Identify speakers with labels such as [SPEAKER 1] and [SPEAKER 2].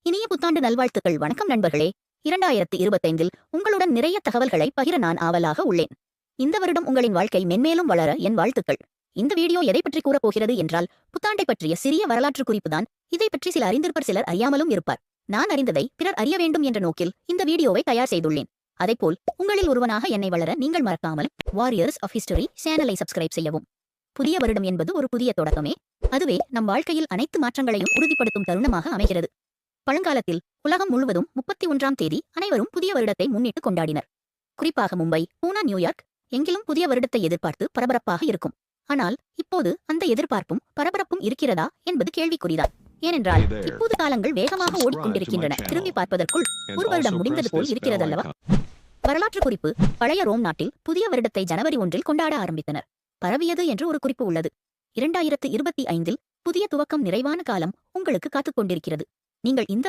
[SPEAKER 1] இனிய புத்தாண்டு நல்வாழ்த்துக்கள். வணக்கம் நண்பர்களே. 2025இல் உங்களுடன் நிறைய தகவல்களை பகிர நான் ஆவலாக உள்ளேன். இந்த வருடம் உங்களின் வாழ்க்கை மென்மேலும் வளர என் வாழ்த்துக்கள். இந்த வீடியோ எதை பற்றி கூறப் போகிறது என்றால், புத்தாண்டை பற்றிய சிறிய வரலாற்று குறிப்புதான். இதை பற்றி சில அறிந்திருப்பர், சிலர் அறியாமலும் இருப்பார். நான் அறிந்ததை பிறர் அறிய வேண்டும் என்ற நோக்கில் இந்த வீடியோவை தயார் செய்துள்ளேன். அதைப்போல் உங்களில் ஒருவனாக என்னை வளர நீங்கள் மறக்காமல் வாரியர்ஸ் ஆஃப் ஹிஸ்டரி சேனலை சப்ஸ்கிரைப் செய்யவும். புதிய வருடம் என்பது ஒரு புதிய தொடக்கமே. அதுவே நம் வாழ்க்கையில் அனைத்து மாற்றங்களையும் உறுதிப்படுத்தும் தருணமாக அமைகிறது. பழங்காலத்தில் உலகம் முழுவதும் 31ஆம் தேதி அனைவரும் புதிய வருடத்தை முன்னிட்டு கொண்டாடினர். குறிப்பாக மும்பை, பூனா, நியூயார்க் எங்கிலும் புதிய வருடத்தை எதிர்பார்த்து பரபரப்பாக இருக்கும். ஆனால் இப்போது அந்த எதிர்பார்ப்பும் பரபரப்பும் இருக்கிறதா என்பது கேள்விக்குறிதான். ஏனென்றால் இப்போது காலங்கள் வேகமாக ஓடிக்கொண்டிருக்கின்றன. திரும்பி பார்ப்பதற்குள் ஒரு வருடம் முடிந்தது போல் இருக்கிறதல்லவா? வரலாற்று குறிப்பு: பழைய ரோம் நாட்டில் புதிய வருடத்தை ஜனவரி 1 கொண்டாட ஆரம்பித்தனர். பரவியது என்று ஒரு குறிப்பு உள்ளது. 2025இல் புதிய துவக்கம், நிறைவான காலம் உங்களுக்கு காத்துக் கொண்டிருக்கிறது. நீங்கள் இந்த